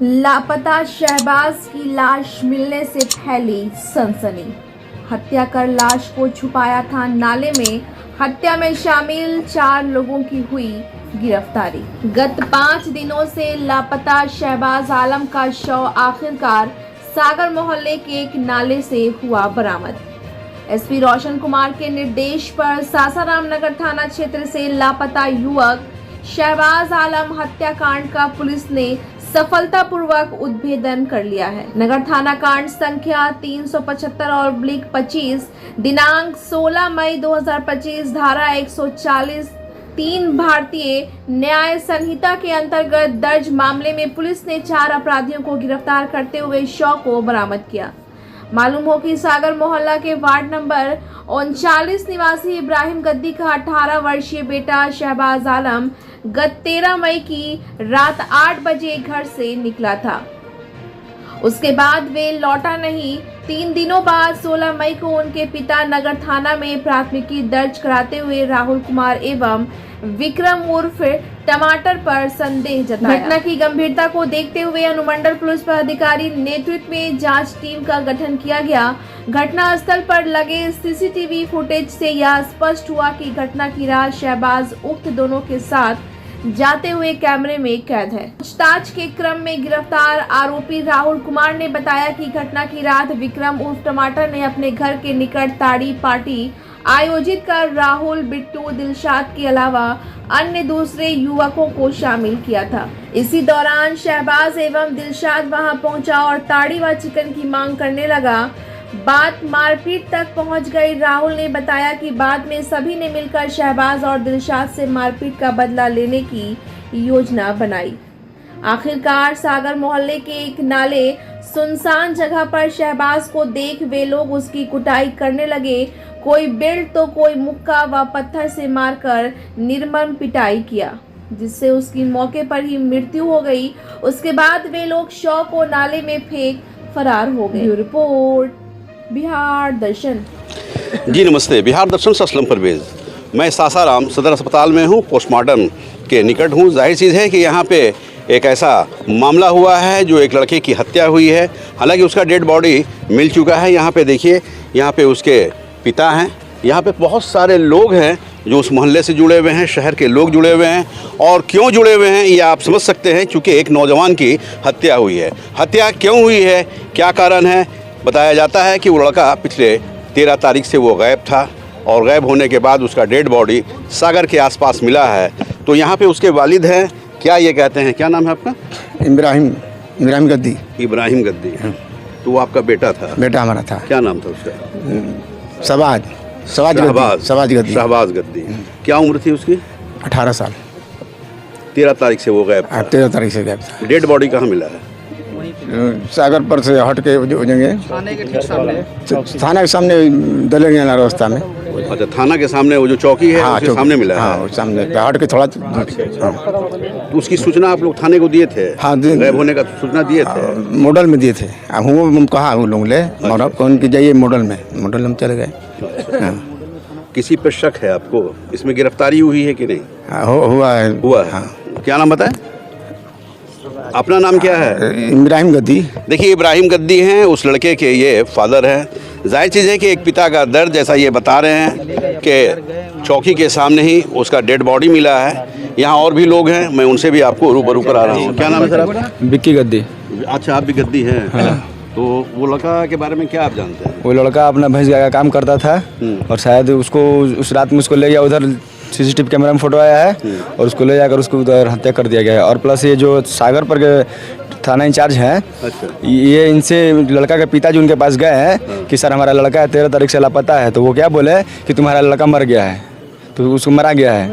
लापता शहबाज की लाश मिलने से फैली सनसनी। हत्या कर लाश को छुपाया था नाले में। हत्या में शामिल 4 लोगों की हुई गिरफ्तारी। गत 5 दिनों से लापता शहबाज आलम का शव आखिरकार सागर मोहल्ले के एक नाले से हुआ बरामद। एसपी रोशन कुमार के निर्देश पर सासाराम नगर थाना क्षेत्र से लापता युवक शहबाज आलम हत्याकांड का पुलिस ने सफलतापूर्वक उद्भेदन कर लिया है। नगर थाना कांड संख्या 375/25 दिनांक 16 मई 2025 धारा 140 3 भारतीय न्याय संहिता के अंतर्गत दर्ज मामले में पुलिस ने 4 अपराधियों को गिरफ्तार करते हुए शव को बरामद किया। मालूम हो कि सागर मोहल्ला के वार्ड नंबर 39 निवासी इब्राहिम गद्दी का 18 वर्षीय बेटा शहबाज आलम गत 13 मई की रात 8 बजे घर से निकला था। उसके बाद वे लौटा नहीं। 3 दिनों बाद 16 मई को उनके पिता नगर थाना में प्राथमिकी दर्ज कराते हुए राहुल कुमार एवं विक्रम उर्फ टमाटर पर संदेह जताया। घटना की गंभीरता को देखते हुए अनुमंडल पुलिस पदाधिकारी नेतृत्व में जांच टीम का गठन किया गया। घटना स्थल पर लगे सीसीटीवी फुटेज से यह स्पष्ट हुआ कि घटना की रात शहबाज उक्त दोनों के साथ जाते हुए कैमरे में कैद है। पूछताछ के क्रम में गिरफ्तार आरोपी राहुल कुमार ने बताया कि घटना की रात विक्रम उर्फ टमाटर ने अपने घर के निकट ताड़ी पार्टी आयोजित कर राहुल, बिट्टू, दिलशाद के अलावा अन्य दूसरे युवकों को शामिल किया था। इसी दौरान शहबाज एवं दिलशाद वहां पहुंचा और ताड़ी व चिकन की मांग करने लगा। बात मारपीट तक पहुंच गई। राहुल ने बताया कि बाद में सभी ने मिलकर शहबाज और दिलशाद से मारपीट का बदला लेने की योजना बनाई। आखिरकार सागर मोहल्ले के एक नाले सुनसान जगह पर शहबाज को देख वे लोग उसकी कुटाई करने लगे। कोई बेल्ट तो कोई मुक्का व पत्थर से मारकर निर्मम पिटाई किया, जिससे उसकी मौके पर ही मृत्यु हो गई। उसके बाद वे लोग शव को नाले में फेंक फरार हो गए। रिपोर्ट बिहार दर्शन। जी नमस्ते, बिहार दर्शन से असलम परवेज़। मैं सासाराम सदर अस्पताल में हूँ, पोस्टमार्टम के निकट हूँ। जाहिर चीज़ है कि यहाँ पे एक ऐसा मामला हुआ है जो एक लड़के की हत्या हुई है। हालांकि उसका डेड बॉडी मिल चुका है। यहाँ पे देखिए, यहाँ पे उसके पिता हैं, यहाँ पे बहुत सारे लोग हैं जो उस मोहल्ले से जुड़े हुए हैं, शहर के लोग जुड़े हुए हैं। और क्यों जुड़े हुए हैं ये आप समझ सकते हैं, क्योंकि एक नौजवान की हत्या हुई है। हत्या क्यों हुई है, क्या कारण है? बताया जाता है कि वो लड़का पिछले 13 तारीख से वो गायब था और गायब होने के बाद उसका डेड बॉडी सागर के आसपास मिला है। तो यहाँ पे उसके वालिद हैं, क्या ये कहते हैं, क्या नाम है आपका? इब्राहिम गद्दी। इब्राहिम गद्दी। तो वो आपका बेटा था? बेटा हमारा था। क्या नाम था उसका? शहबाज गद्दी। क्या उम्र थी उसकी? 18 साल। 13 तारीख से वो गायब था। 13 तारीख से गायब था। डेड बॉडी कहाँ मिला है? सागर पर से हट के हो जाएंगे, थाना के सामने दलेंगे रास्ता में। अच्छा, थाना के सामने वो जो चौकी है, उसके सामने मिला है? हाँ, सामने हट के थोड़ा। तो उसकी सूचना आप लोग थाने को दिए थे? हाँ, गायब होने का सूचना दिए थे? मॉडल में दिए थे। हम कहा वो लोग ले कौन की जाइए मॉडल में हम चले गए। किसी पर शक है आपको? इसमें गिरफ्तारी हुई है कि नहीं? हुआ है। क्या नाम बताएं? अपना नाम क्या है? इब्राहिम गद्दी। देखिए, इब्राहिम गद्दी हैं, उस लड़के के ये फादर हैं। जाहिर चीज़ है कि एक पिता का दर्द, जैसा ये बता रहे हैं कि चौकी के सामने ही उसका डेड बॉडी मिला है। यहाँ और भी लोग हैं, मैं उनसे भी आपको रूबरू करा रहा हूँ। क्या नाम है सर आपका? विक्की गद्दी। अच्छा, आप भी गद्दी हैं? हाँ। तो वो लड़का के बारे में क्या आप जानते हैं? वो लड़का अपना भैंस गाय का काम करता था और शायद उसको उस रात में उसको ले गया, उधर सीसीटीवी कैमरा में फोटो आया है और उसको ले जाकर उसको उधर हत्या कर दिया गया है। और प्लस ये जो सागर पर के थाना इंचार्ज हैं, अच्छा, ये इनसे लड़का के पिता जो उनके पास गए हैं कि सर हमारा लड़का 13 तारीख से लापता है, तो वो क्या बोले कि तुम्हारा लड़का मर गया है, तो उसको मरा गया है।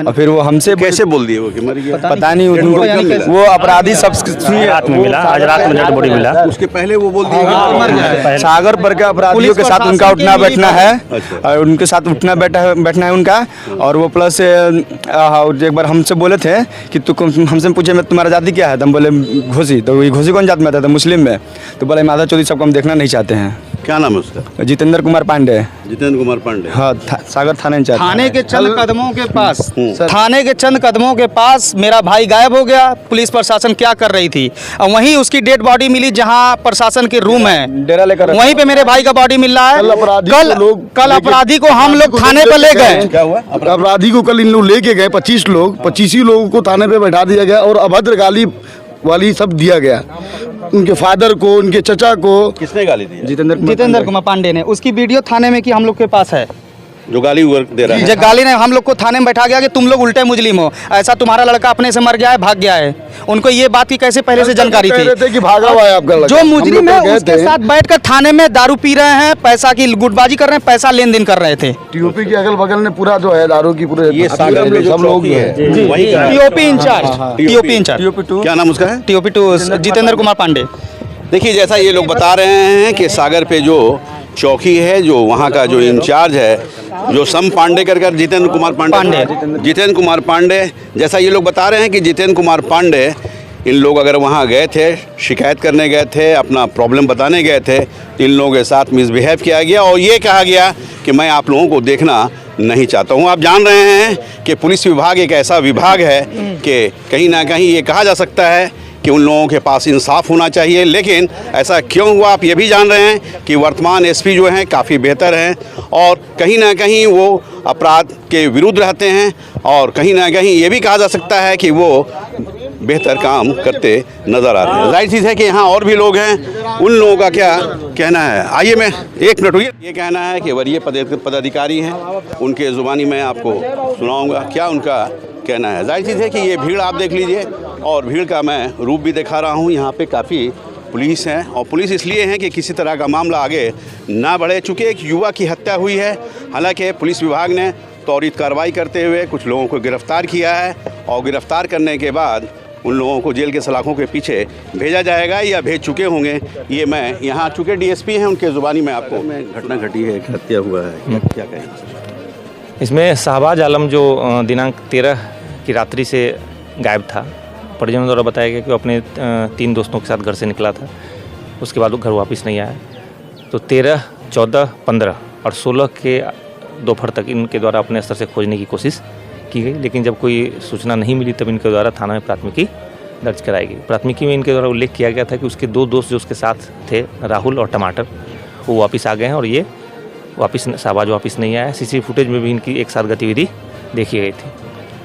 और फिर वो हमसे कैसे बोल दिए वो कि मर गया? पता नहीं, उनको वो अपराधी सब रात में मिला, आज रात में डेड बॉडी मिला। उसके पहले वो बोल दिए कि मर गया है। सागर पर के अपराधियों के साथ उनका उठना बैठना है। और उनके साथ उठना बैठना है उनका। और वो प्लस एक बार हमसे बोले थे कि तू हमसे पूछे मैं तुम्हारा जाति क्या है, तो हम बोले घोसी। तो ये घोसी कौन जात में आता था? मुस्लिम में। तो बोले माधव चौधरी सबको हम देखना नहीं चाहते हैं। क्या नाम है उसका? जितेंद्र कुमार पांडे। जितेंद्र कुमार पांडे। हाँ सागर थाना इंचार्ज। थाने के चंद कदमों के पास सर। थाने के चंद कदमों के पास मेरा भाई गायब हो गया। पुलिस प्रशासन क्या कर रही थी? और वहीं उसकी डेड बॉडी मिली जहां प्रशासन के रूम है, डेरा लेकर वहीं पे मेरे भाई का बॉडी मिल रहा है। कल अपराधी को हम लोग थाने पर ले गए। क्या हुआ? अपराधी को कल इन लोग लेके गए 25 लोग, 25 ही लोगों को थाने पे बैठा दिया गया और अभद्र गाली वाली सब दिया गया। उनके फादर को, उनके चचा को। किसने गाली दी? जितेंद्र कुमार पांडे ने। उसकी वीडियो थाने में की हम लोग के पास है। जो गाली दे रहा है। जो गाली ने हम लोग को थाने में बैठा गया कि तुम लोग उल्टे मुजरिम हो, ऐसा तुम्हारा लड़का अपने से मर गया है, भाग गया है। उनको ये बात की कैसे पहले से जानकारी थी कि भागा हुआ है आपका लड़का। जो मुजरिम है उसके साथ बैठकर थाने में दारू पी रहे हैं, पैसा की गुटबाजी कर रहे हैं, पैसा लेन देन कर रहे थे। टीओपी के अगल बगल में पूरा जो है दारू की पूरे ये सागर में जो सब लोग चौकी है, वहीं का है। टीओपी इंचार्ज, टीओपी इंचार्ज, क्या नाम उसका है? टीओपी 2 जितेंद्र कुमार पांडे। देखिए, जैसा ये लोग बता रहे हैं कि सागर पे जो चौकी है, जो वहाँ का जो इंचार्ज है, जो सम पांडे कर जितेंद्र कुमार जितेंद्र कुमार पांडे, जैसा ये लोग बता रहे हैं कि जितेंद्र कुमार पांडे, इन लोग अगर वहाँ गए थे, शिकायत करने गए थे, अपना प्रॉब्लम बताने गए थे, तो इन लोगों के साथ मिसबिहेव किया गया और ये कहा गया कि मैं आप लोगों को देखना नहीं चाहता हूँ। आप जान रहे हैं कि पुलिस विभाग एक ऐसा विभाग है कि कहीं ना कहीं ये कहा जा सकता है कि उन लोगों के पास इंसाफ होना चाहिए, लेकिन ऐसा क्यों हुआ आप ये भी जान रहे हैं कि वर्तमान एसपी जो हैं काफ़ी बेहतर हैं और कहीं ना कहीं वो अपराध के विरुद्ध रहते हैं और कहीं ना कहीं ये भी कहा जा सकता है कि वो बेहतर काम करते नज़र आ रहे हैं। जाहिर चीज़ है कि यहाँ और भी लोग हैं, उन लोगों का क्या कहना है, आइए मैं एक मिनट हुई। ये कहना है कि वरीय पदाधिकारी हैं, उनके ज़ुबानी मैं आपको सुनाऊँगा क्या उनका कहना है। जाहिर चीज़ है कि ये भीड़ आप देख लीजिए और भीड़ का मैं रूप भी दिखा रहा हूँ। यहाँ पे काफ़ी पुलिस है और पुलिस इसलिए है कि किसी तरह का मामला आगे ना बढ़े। चूँकि एक युवा की हत्या हुई है, हालांकि पुलिस विभाग ने त्वरित कार्रवाई करते हुए कुछ लोगों को गिरफ्तार किया है और गिरफ्तार करने के बाद उन लोगों को जेल के सलाखों के पीछे भेजा जाएगा या भेज चुके होंगे। ये मैं यहाँ चूँकि डीएसपी हैं, उनके ज़ुबानी में आपको घटना घटी है, हत्या हुआ है, क्या कहें? इसमें शाहबाज आलम जो दिनांक 13 की रात्रि से गायब था, परिजनों द्वारा बताया गया कि वो अपने 3 दोस्तों के साथ घर से निकला था, उसके बाद वो घर वापस नहीं आया। तो 13, 14, 15 और 16 के दोपहर तक इनके द्वारा अपने स्तर से खोजने की कोशिश की गई, लेकिन जब कोई सूचना नहीं मिली तब इनके द्वारा थाना में प्राथमिकी दर्ज कराई गई। प्राथमिकी में इनके द्वारा उल्लेख किया गया था कि उसके 2 दोस्त जो उसके साथ थे, राहुल और टमाटर, वो वापस आ गए हैं और ये शाहबाज वापस नहीं आया। सीसीटीवी फुटेज में भी इनकी एक साथ गतिविधि देखी गई थी।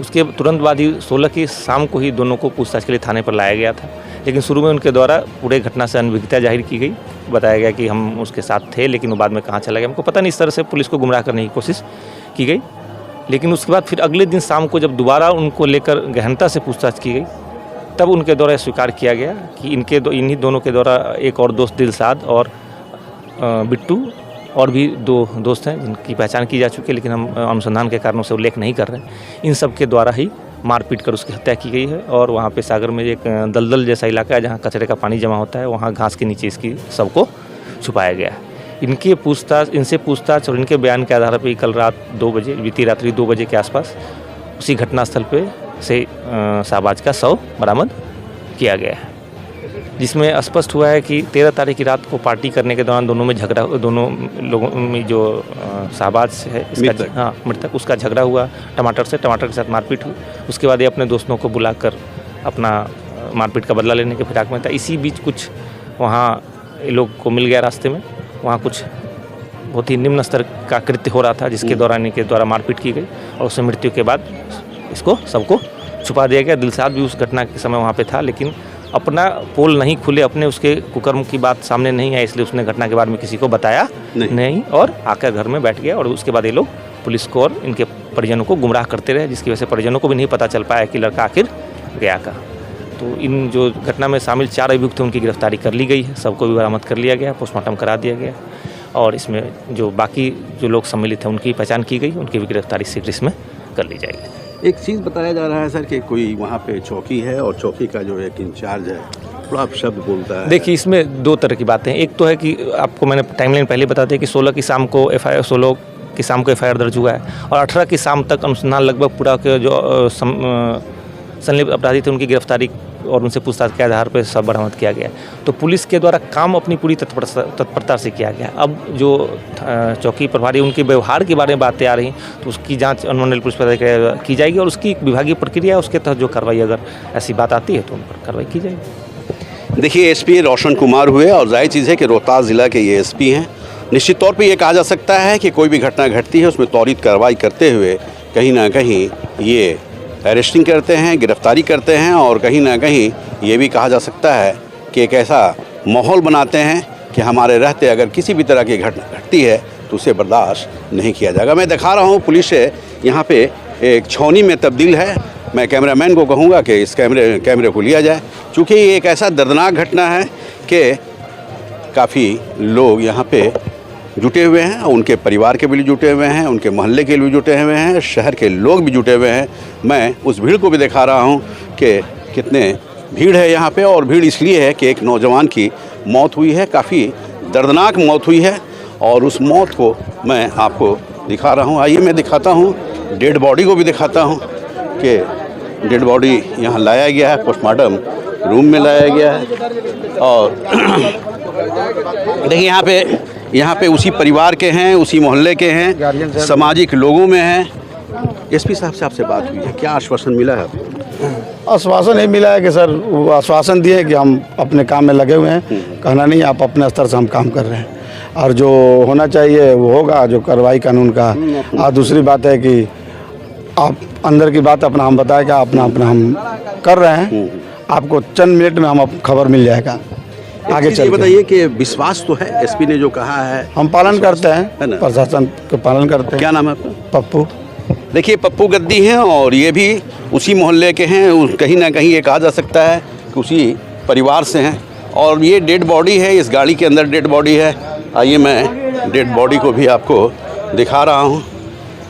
उसके तुरंत बाद ही 16 की शाम को ही दोनों को पूछताछ के लिए थाने पर लाया गया था, लेकिन शुरू में उनके द्वारा पूरे घटना से अनभिज्ञता जाहिर की गई। बताया गया कि हम उसके साथ थे, लेकिन वो बाद में कहाँ चला गया हमको पता नहीं। इस तरह से पुलिस को गुमराह करने की कोशिश की गई। लेकिन उसके बाद फिर अगले दिन शाम को जब दोबारा उनको लेकर गहनता से पूछताछ की गई, तब उनके द्वारा स्वीकार किया गया कि इन्हीं दोनों के द्वारा एक और दोस्त दिलसाद और बिट्टू और भी 2 दोस्त हैं जिनकी पहचान की जा चुकी है, लेकिन हम अनुसंधान के कारणों से उल्लेख नहीं कर रहे हैं। इन सब के द्वारा ही मारपीट कर उसकी हत्या की गई है और वहाँ पे सागर में एक दलदल जैसा इलाका है जहाँ कचरे का पानी जमा होता है, वहाँ घास के नीचे इसकी सबको छुपाया गया है। इनसे पूछताछ और इनके बयान के आधार पर कल रात 2 बजे, बीती रात्रि 2 बजे के आसपास उसी घटनास्थल पे से शाहबाज का शव बरामद किया गया है, जिसमें स्पष्ट हुआ है कि 13 तारीख की रात को पार्टी करने के दौरान दोनों लोगों में जो शाहबाज है इसका मृतक, उसका झगड़ा हुआ टमाटर के साथ मारपीट हुई। उसके बाद ये अपने दोस्तों को बुलाकर अपना मारपीट का बदला लेने के फिराक में था। इसी बीच कुछ वहाँ लोग को मिल गया रास्ते में, वहाँ कुछ बहुत ही निम्न स्तर का कृत्य हो रहा था, जिसके दौरान इनके द्वारा मारपीट की गई और उससे मृत्यु के बाद इसको सबको छुपा दिया गया। दिलसाद भी उस घटना के समय वहाँ पे था, लेकिन अपना पोल नहीं खुले, अपने उसके कुकर्म की बात सामने नहीं आई, इसलिए उसने घटना के बारे में किसी को बताया नहीं और आकर घर में बैठ गया। और उसके बाद ये लोग पुलिस को और इनके परिजनों को गुमराह करते रहे, जिसकी वजह से परिजनों को भी नहीं पता चल पाया कि लड़का आखिर गया कहाँ। तो इन जो घटना में शामिल 4 अभियुक्त थे उनकी गिरफ्तारी कर ली गई है, सबको भी बरामद कर लिया गया, पोस्टमार्टम करा दिया गया और इसमें जो बाकी जो लोग सम्मिलित हैं उनकी पहचान की गई, उनकी भी गिरफ्तारी शीघ्र इसमें कर ली जाएगी। एक चीज़ बताया जा रहा है सर कि कोई वहाँ पे चौकी है और चौकी का जो एक इंचार्ज है थोड़ा आप शब्द बोलता है। देखिए, इसमें 2 तरह की बातें हैं। एक तो है कि आपको मैंने टाइमलाइन पहले बता दी कि 16 की शाम को एफआईआर दर्ज हुआ है और 18 की शाम तक अनुसंधान लगभग पूरा के जो संलिप्त अपराधी थे उनकी गिरफ्तारी और उनसे पूछताछ के आधार पर सब बरामद किया गया। तो पुलिस के द्वारा काम अपनी पूरी तत्परता से किया गया। अब जो चौकी प्रभारी उनके व्यवहार के बारे में बातें आ रही तो उसकी जांच अनुमंडल पुलिस पदाधिकारी की जाएगी और उसकी विभागीय प्रक्रिया उसके तहत जो कार्रवाई अगर ऐसी बात आती है तो उन पर कार्रवाई की जाएगी। देखिए, एसपी रोशन कुमार हुए और जाहिर चीज़ है कि रोहतास ज़िला के ये एसपी हैं। निश्चित तौर पे ये कहा जा सकता है कि कोई भी घटना घटती है उसमें त्वरित कार्रवाई करते हुए कहीं ना कहीं ये अरेस्टिंग करते हैं, गिरफ्तारी करते हैं और कहीं ना कहीं ये भी कहा जा सकता है कि एक ऐसा माहौल बनाते हैं कि हमारे रहते अगर किसी भी तरह की घटना घटती है तो उसे बर्दाश्त नहीं किया जाएगा। मैं दिखा रहा हूँ पुलिस यहाँ पे एक छावनी में तब्दील है। मैं कैमरामैन को कहूँगा कि इस कैमरे को लिया जाए, चूँकि ये एक ऐसा दर्दनाक घटना है कि काफ़ी लोग यहाँ पे जुटे हुए हैं, उनके परिवार के भी जुटे हुए हैं, उनके मोहल्ले के भी जुटे हुए हैं, शहर के लोग भी जुटे हुए हैं। मैं उस भीड़ को भी दिखा रहा हूँ कि कितने भीड़ है यहाँ पे, और भीड़ इसलिए है कि एक नौजवान की मौत हुई है, काफ़ी दर्दनाक मौत हुई है और उस मौत को मैं आपको दिखा रहा हूँ। आइए मैं दिखाता हूँ, डेड बॉडी को भी दिखाता हूँ कि डेड बॉडी यहाँ लाया गया है, पोस्टमार्टम रूम में लाया गया है। और देखिए यहाँ पे उसी परिवार के हैं, उसी मोहल्ले के हैं, सामाजिक लोगों में हैं। एसपी साहब से आपसे बात हुई है, क्या आश्वासन मिला है आपको? आश्वासन ये मिला है कि सर वो आश्वासन दिए कि हम अपने काम में लगे हुए हैं, कहना नहीं आप अपने स्तर से हम काम कर रहे हैं और जो होना चाहिए वो होगा, जो कार्रवाई कानून का। और दूसरी बात है कि आप अंदर की बात अपना हम बताए क्या अपना हम कर रहे हैं, आपको चंद मिनट में हम खबर मिल जाएगा। आगे चल बताइए कि विश्वास तो है, एसपी ने जो कहा है हम पालन करते हैं, प्रशासन का पालन करते हैं। क्या नाम है आपका? पप्पू। देखिए, पप्पू गद्दी हैं और ये भी उसी मोहल्ले के हैं, कहीं ना कहीं ये कहा जा सकता है कि उसी परिवार से हैं। और ये डेड बॉडी है, इस गाड़ी के अंदर डेड बॉडी है। आइए मैं डेड बॉडी को भी आपको दिखा रहा हूँ।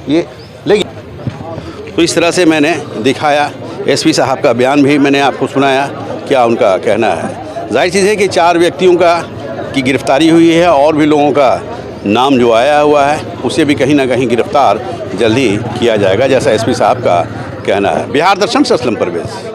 ये लेकिन तो इस तरह से मैंने दिखाया, एसपी साहब का बयान भी मैंने आपको सुनाया, क्या उनका कहना है। जाहिर चीज़ है कि 4 व्यक्तियों की गिरफ्तारी हुई है और भी लोगों का नाम जो आया हुआ है उसे भी कहीं ना कहीं गिरफ्तार जल्दी किया जाएगा, जैसा एसपी साहब का कहना है। बिहार दर्शन से असलम परवेज़।